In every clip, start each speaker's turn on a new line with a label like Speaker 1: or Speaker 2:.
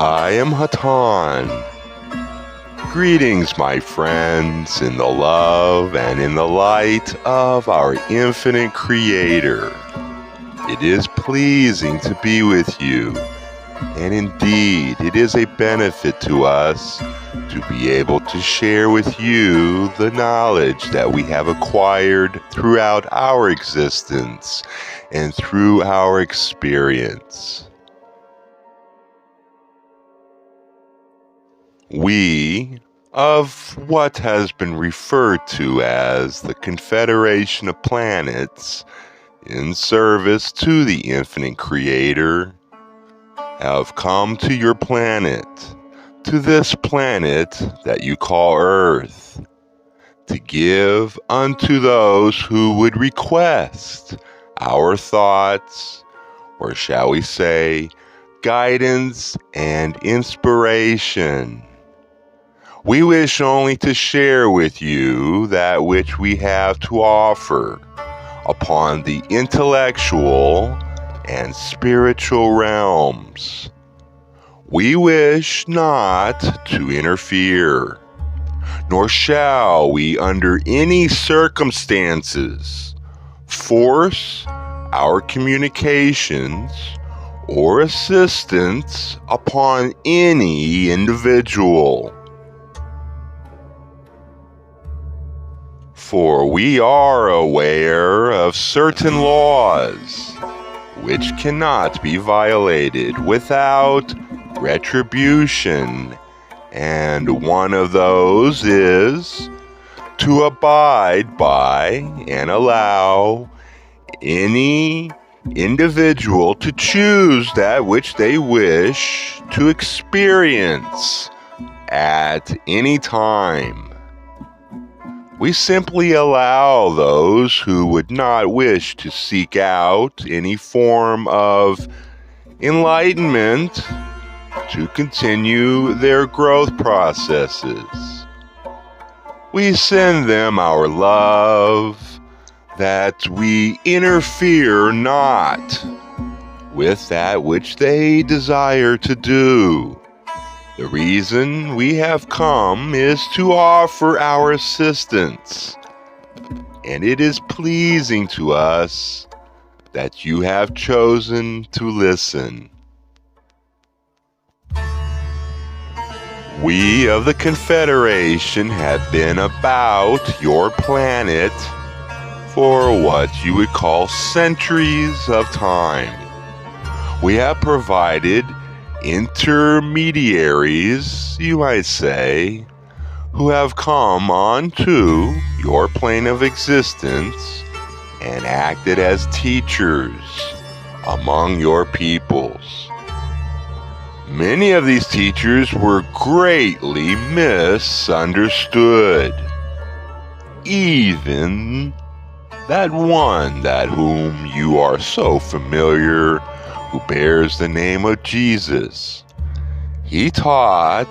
Speaker 1: I am Hatan. Greetings, my friends, in the love and in the light of our infinite Creator. It is pleasing to be with you, and indeed, it is a benefit to us to be able to share with you the knowledge that we have acquired throughout our existence and through our experience. We, of what has been referred to as the Confederation of Planets, in service to the Infinite Creator, have come to your planet, to this planet that you call Earth, to give unto those who would request our thoughts, or shall we say, guidance and inspiration. We wish only to share with you that which we have to offer upon the intellectual and spiritual realms. We wish not to interfere, nor shall we under any circumstances force our communications or assistance upon any individual. For we are aware of certain laws which cannot be violated without retribution, and one of those is to abide by and allow any individual to choose that which they wish to experience at any time. We simply allow those who would not wish to seek out any form of enlightenment to continue their growth processes. We send them our love, that we interfere not with that which they desire to do. The reason we have come is to offer our assistance, and it is pleasing to us that you have chosen to listen. We of the Confederation have been about your planet for what you would call centuries of time. We have provided intermediaries, you might say, who have come onto your plane of existence and acted as teachers among your peoples. Many of these teachers were greatly misunderstood. Even that one that whom you are so familiar, who bears the name of Jesus. He taught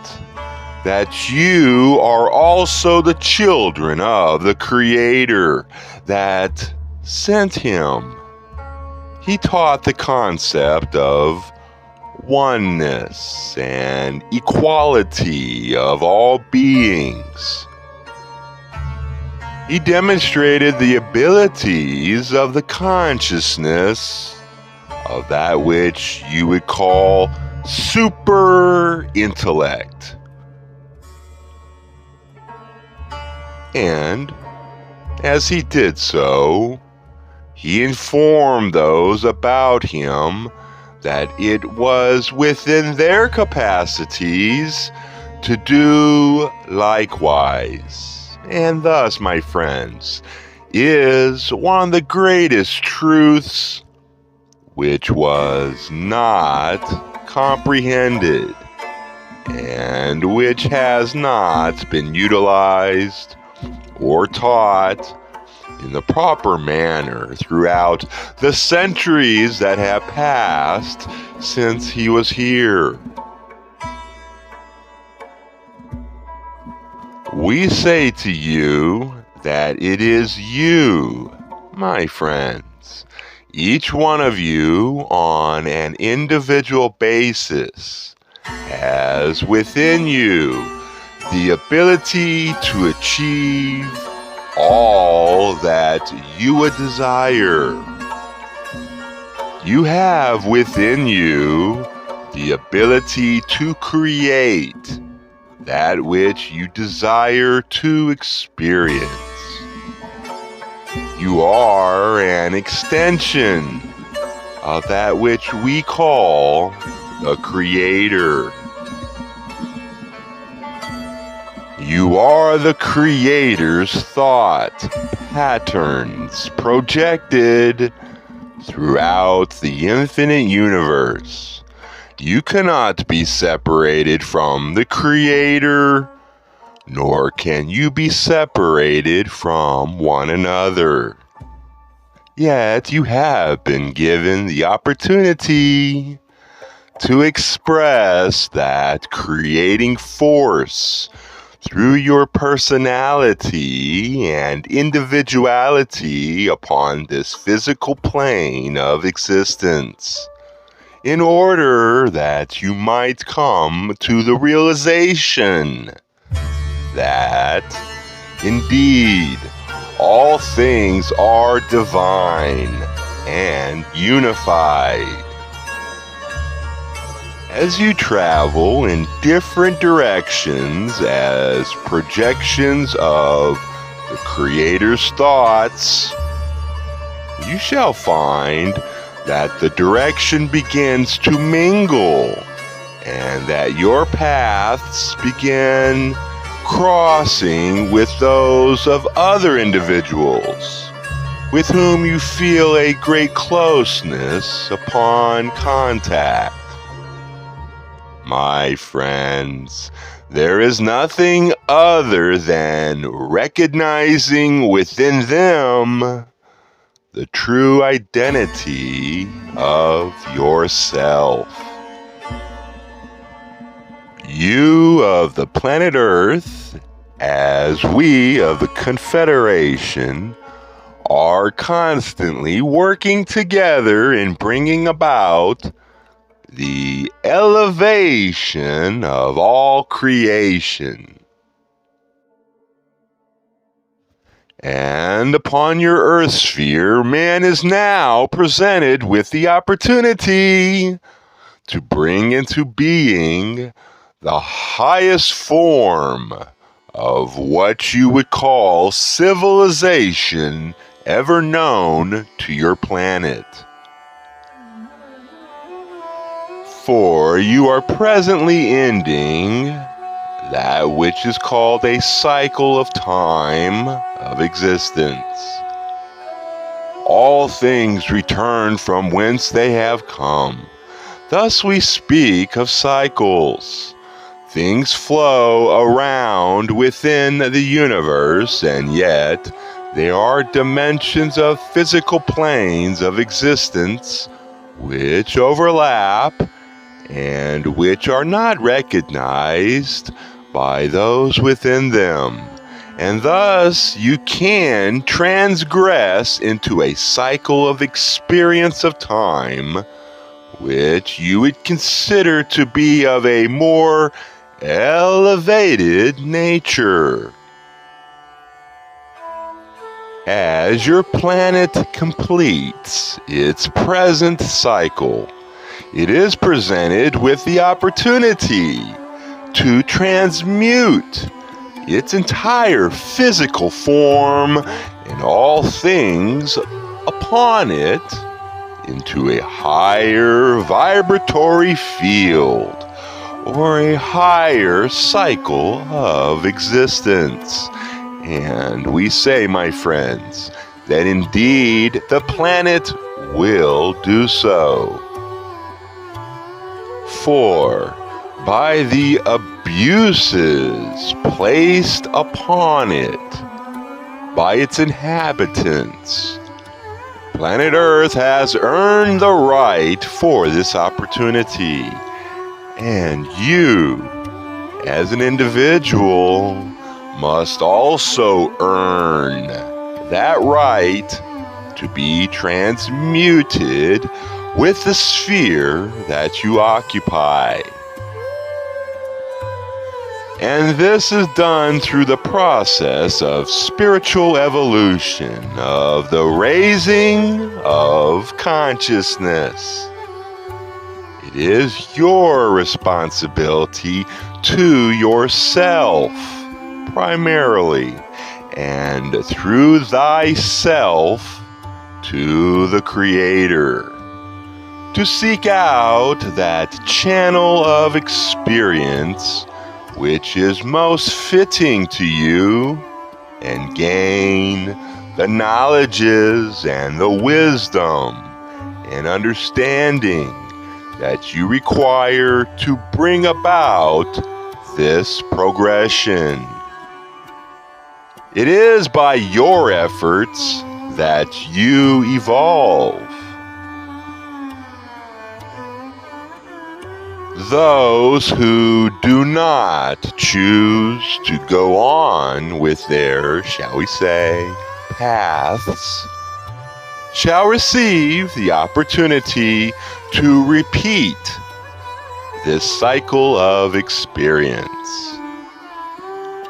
Speaker 1: that you are also the children of the Creator that sent him. He taught the concept of oneness and equality of all beings. He demonstrated the abilities of the consciousness of that which you would call super intellect. And as he did so, he informed those about him that it was within their capacities to do likewise. And thus, my friends, is one of the greatest truths which was not comprehended and which has not been utilized or taught in the proper manner throughout the centuries that have passed since he was here. We say to you that it is you, my friends, each one of you on an individual basis, has within you the ability to achieve all that you would desire. You have within you the ability to create that which you desire to experience. You are an extension of that which we call the Creator. You are the Creator's thought patterns projected throughout the infinite universe. You cannot be separated from the Creator, nor can you be separated from one another. Yet you have been given the opportunity to express that creating force through your personality and individuality upon this physical plane of existence, in order that you might come to the realization that, indeed, all things are divine and unified. As you travel in different directions as projections of the Creator's thoughts, you shall find that the direction begins to mingle and that your paths begin crossing with those of other individuals with whom you feel a great closeness upon contact. My friends, there is nothing other than recognizing within them the true identity of yourself. You of the planet Earth, as we of the Confederation, are constantly working together in bringing about the elevation of all creation. And upon your Earth sphere, man is now presented with the opportunity to bring into being the highest form of what you would call civilization ever known to your planet. For you are presently ending that which is called a cycle of time of existence. All things return from whence they have come. Thus we speak of cycles. Things flow around within the universe, and yet there are dimensions of physical planes of existence which overlap and which are not recognized by those within them. And thus you can transgress into a cycle of experience of time which you would consider to be of a more elevated nature. As your planet completes its present cycle, it is presented with the opportunity to transmute its entire physical form and all things upon it into a higher vibratory field or a higher cycle of existence. And we say, my friends, that indeed the planet will do so. For by the abuses placed upon it by its inhabitants, planet Earth has earned the right for this opportunity. And you, as an individual, must also earn that right to be transmuted with the sphere that you occupy. And this is done through the process of spiritual evolution, of the raising of consciousness. It is your responsibility to yourself, primarily, and through thyself to the Creator, to seek out that channel of experience which is most fitting to you, and gain the knowledges and the wisdom and understanding that you require to bring about this progression. It is by your efforts that you evolve. Those who do not choose to go on with their, shall we say, paths, shall receive the opportunity to repeat this cycle of experience.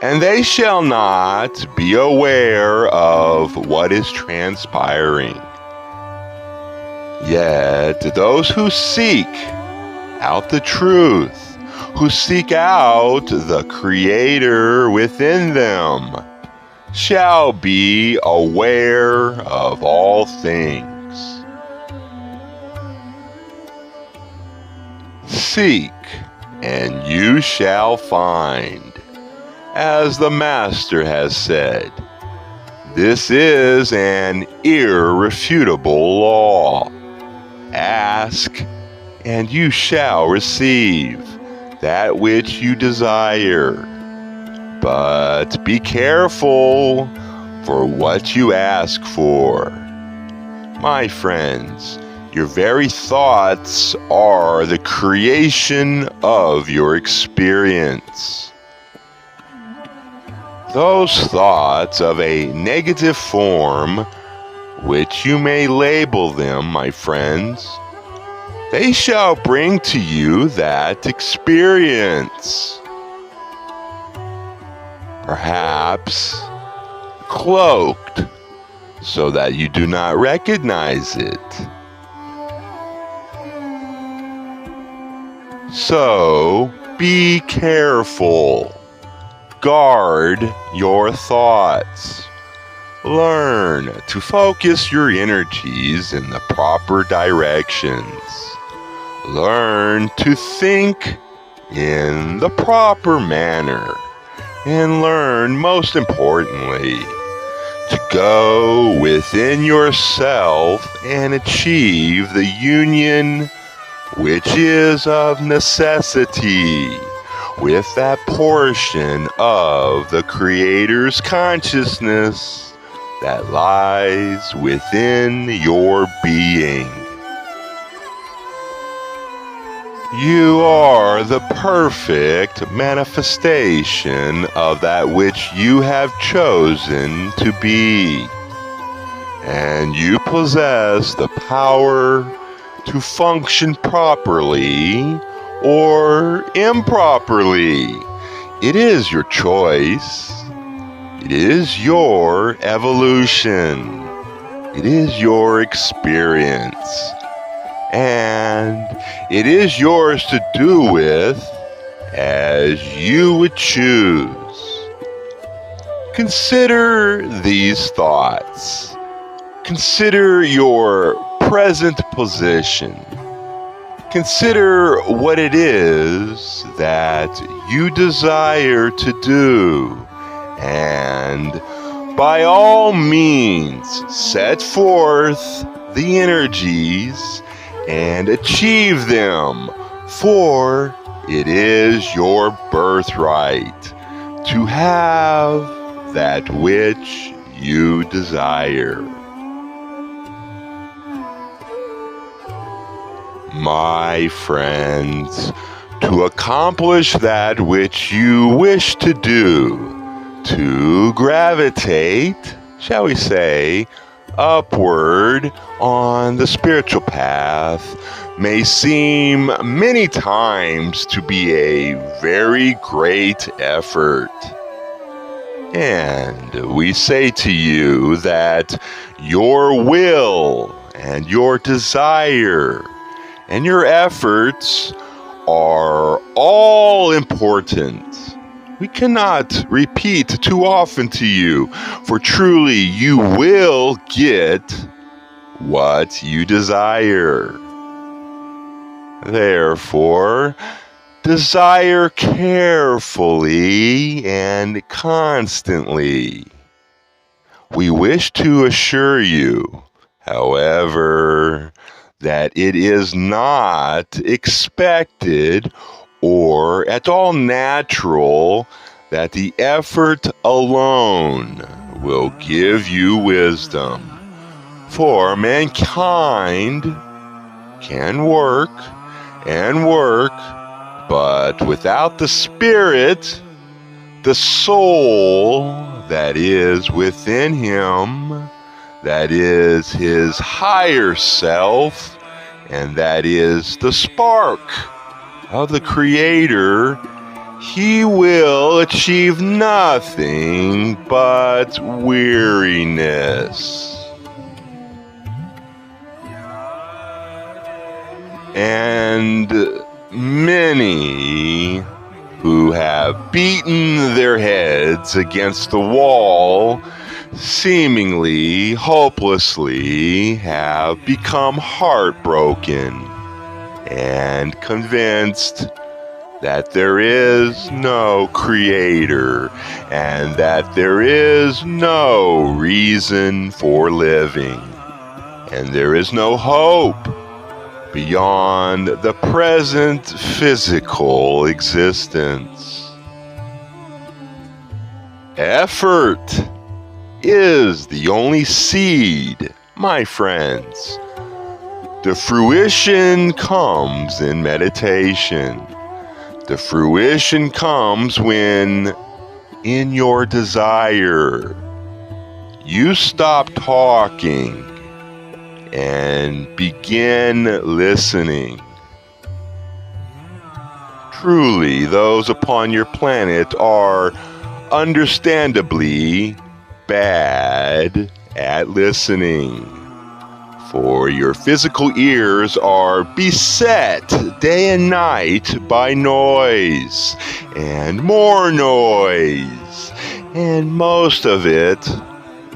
Speaker 1: And they shall not be aware of what is transpiring. Yet those who seek out the truth, who seek out the Creator within them, shall be aware of all things. Seek, and you shall find. As the Master has said, this is an irrefutable law. Ask, and you shall receive that which you desire. But be careful for what you ask for. My friends, your very thoughts are the creation of your experience. Those thoughts of a negative form, which you may label them, my friends, they shall bring to you that experience. Perhaps cloaked so that you do not recognize it. So be careful. Guard your thoughts. Learn to focus your energies in the proper directions. Learn to think in the proper manner. And learn, most importantly, to go within yourself and achieve the union which is of necessity with that portion of the Creator's consciousness that lies within your being. You are the perfect manifestation of that which you have chosen to be, and you possess the power to function properly or improperly. It is your choice. It is your evolution. It is your experience. And it is yours to do with as you would choose. Consider these thoughts. Consider your present position. Consider what it is that you desire to do, and by all means set forth the energies and achieve them, for it is your birthright to have that which you desire. My friends, to accomplish that which you wish to do, to gravitate, shall we say, upward on the spiritual path may seem many times to be a very great effort. And we say to you that your will and your desire and your efforts are all important. We cannot repeat too often to you, for truly you will get what you desire. Therefore, desire carefully and constantly. We wish to assure you, however, that it is not expected or at all natural that the effort alone will give you wisdom. For mankind can work and work, but without the spirit, the soul that is within him, that is his higher self, and that is the spark of the Creator, he will achieve nothing but weariness. And many who have beaten their heads against the wall, seemingly hopelessly, have become heartbroken and convinced that there is no Creator and that there is no reason for living, and there is no hope beyond the present physical existence. Effort is the only seed, my friends. The fruition comes in meditation. The fruition comes when, in your desire, you stop talking and begin listening. Truly, those upon your planet are understandably bad at listening, for your physical ears are beset day and night by noise and more noise, and most of it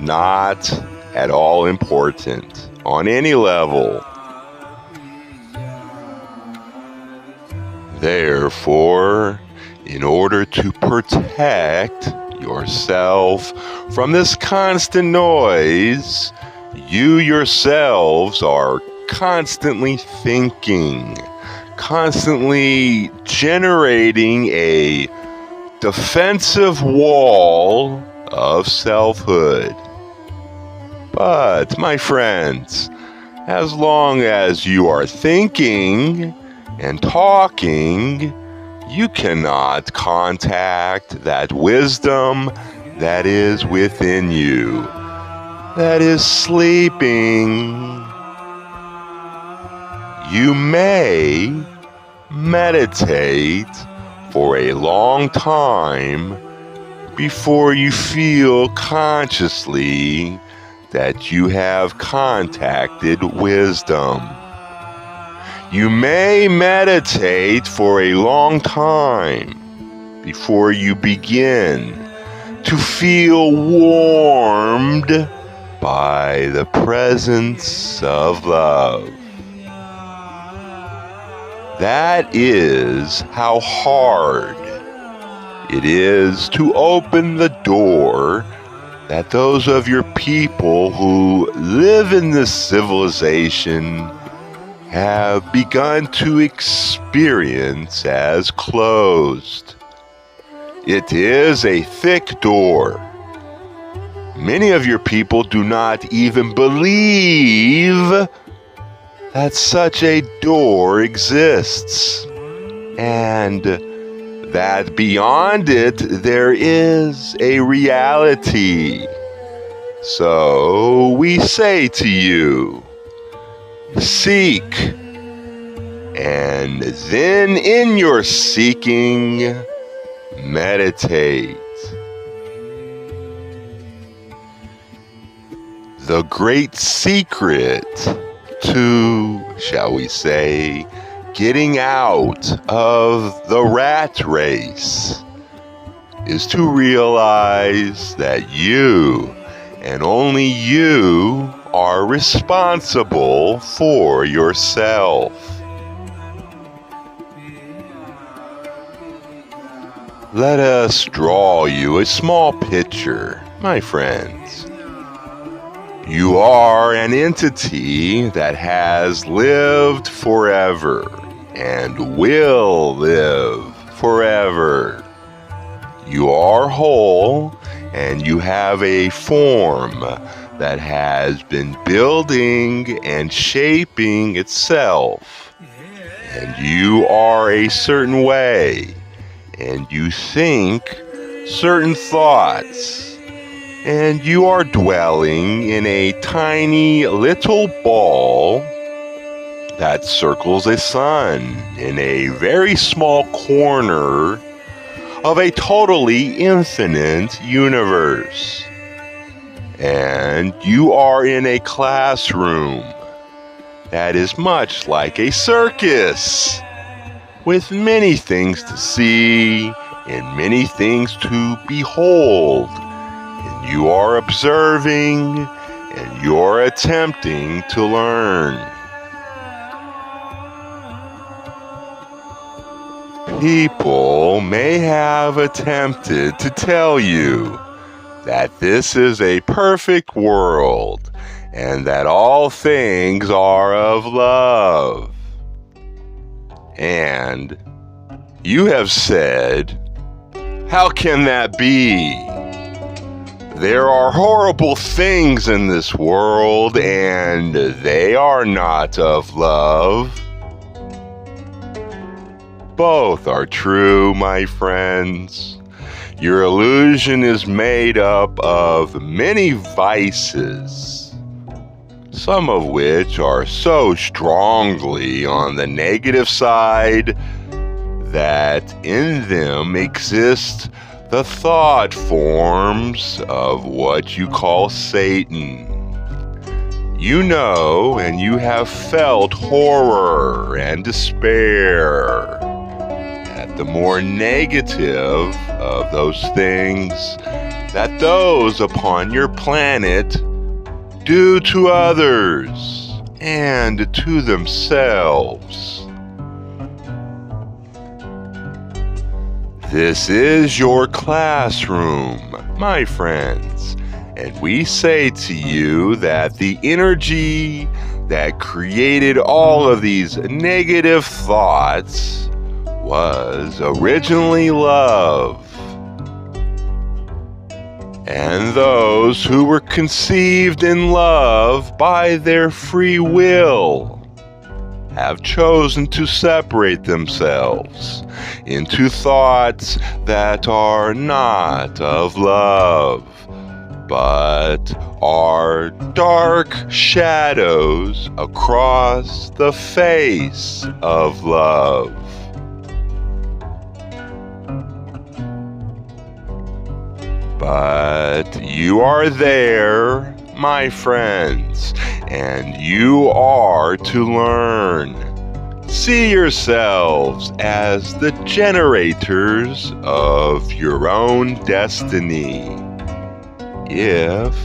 Speaker 1: not at all important on any level. Therefore, in order to protect yourself from this constant noise, you yourselves are constantly thinking, constantly generating a defensive wall of selfhood. But, my friends, as long as you are thinking and talking, you cannot contact that wisdom that is within you, that is sleeping. You may meditate for a long time before you feel consciously that you have contacted wisdom. You may meditate for a long time before you begin to feel warmed by the presence of love. That is how hard it is to open the door that those of your people who live in this civilization have begun to experience as closed. It is a thick door. Many of your people do not even believe that such a door exists, and that beyond it there is a reality. So we say to you, seek, and then in your seeking, meditate. The great secret to, shall we say, getting out of the rat race is to realize that you and only you are responsible for yourself. Let us draw you a small picture, my friends. You are an entity that has lived forever and will live forever. You are whole, and you have a form that has been building and shaping itself. And you are a certain way, and you think certain thoughts, and you are dwelling in a tiny little ball that circles a sun in a very small corner of a totally infinite universe. And you are in a classroom that is much like a circus, with many things to see and many things to behold. And you are observing and you're attempting to learn. People may have attempted to tell you that this is a perfect world and that all things are of love. And you have said, how can that be? There are horrible things in this world and they are not of love. Both are true, my friends. Your illusion is made up of many vices, some of which are so strongly on the negative side that in them exist the thought forms of what you call Satan. You know, and you have felt horror and despair at the more negative of those things that those upon your planet do to others and to themselves. This is your classroom, my friends, and we say to you that the energy that created all of these negative thoughts was originally love. And those who were conceived in love by their free will have chosen to separate themselves into thoughts that are not of love, but are dark shadows across the face of love. But you are there, my friends, and you are to learn. See yourselves as the generators of your own destiny. If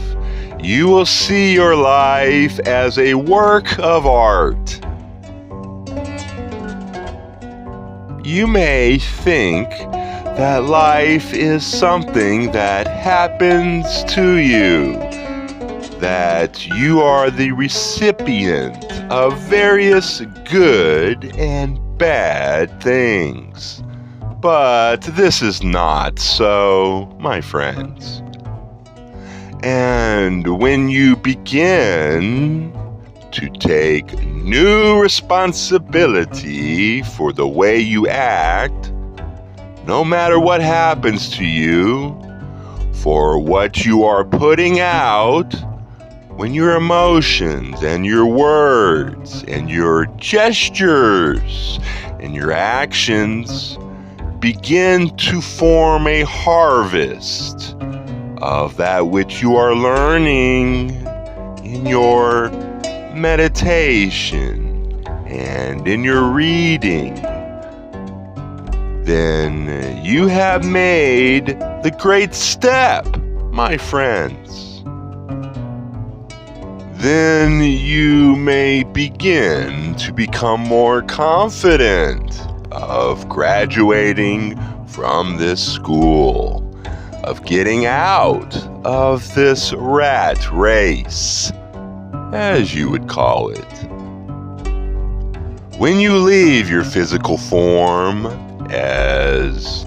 Speaker 1: you will see your life as a work of art, you may think that life is something that happens to you, that you are the recipient of various good and bad things. But this is not so, my friends. And when you begin to take new responsibility for the way you act, no matter what happens to you, for what you are putting out when your emotions and your words and your gestures and your actions begin to form a harvest of that which you are learning in your meditation and in your reading, then you have made the great step, my friends. Then you may begin to become more confident of graduating from this school, of getting out of this rat race, as you would call it. When you leave your physical form, as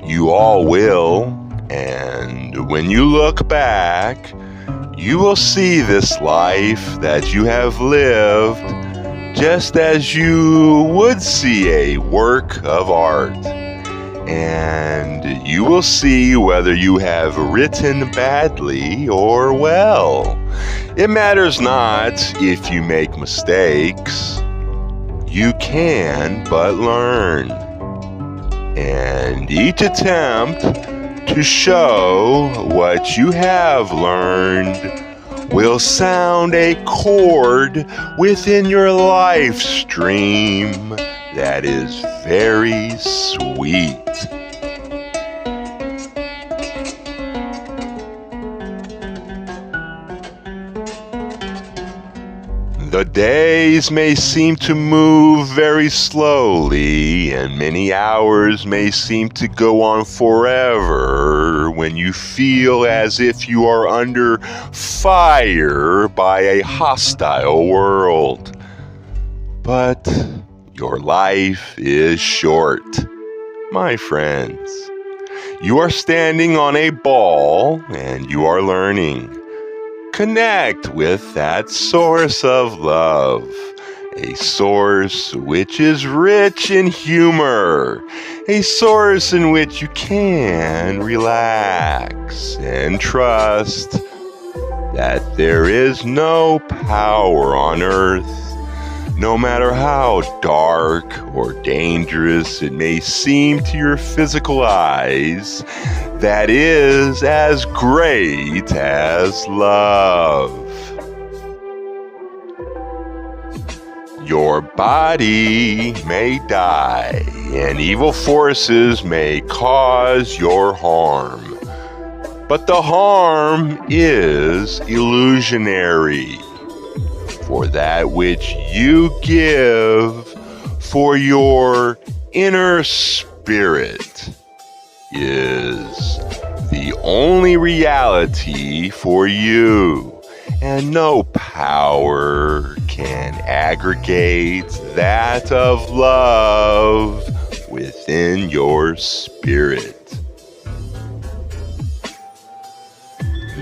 Speaker 1: you all will, and when you look back, you will see this life that you have lived just as you would see a work of art. And you will see whether you have written badly or well. It matters not if you make mistakes. You can but learn. And each attempt to show what you have learned will sound a chord within your life stream that is very sweet. The days may seem to move very slowly, and many hours may seem to go on forever when you feel as if you are under fire by a hostile world. But your life is short, my friends. You are standing on a ball and you are learning. Connect with that source of love, a source which is rich in humor, a source in which you can relax and trust that there is no power on earth, no matter how dark or dangerous it may seem to your physical eyes, that is as great as love. Your body may die, and evil forces may cause your harm. But the harm is illusionary. For that which you give for your inner spirit is the only reality for you, and no power can aggregate that of love within your spirit.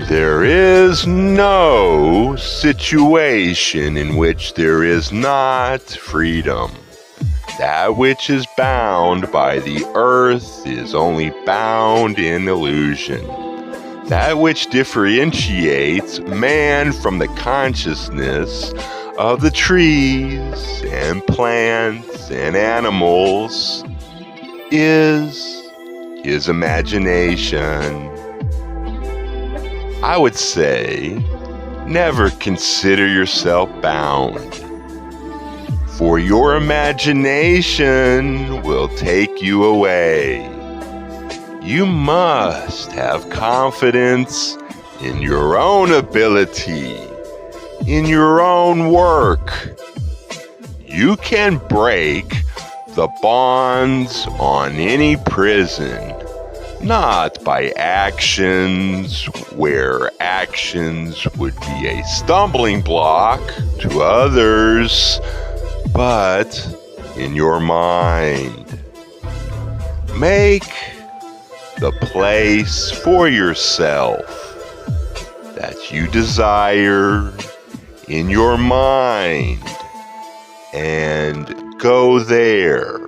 Speaker 1: There is no situation in which there is not freedom. That which is bound by the earth is only bound in illusion. That which differentiates man from the consciousness of the trees and plants and animals is his imagination. I would say, never consider yourself bound, for your imagination will take you away. You must have confidence in your own ability, in your own work. You can break the bonds on any prison, not by actions where actions would be a stumbling block to others, but in your mind. Make the place for yourself that you desire in your mind and go there.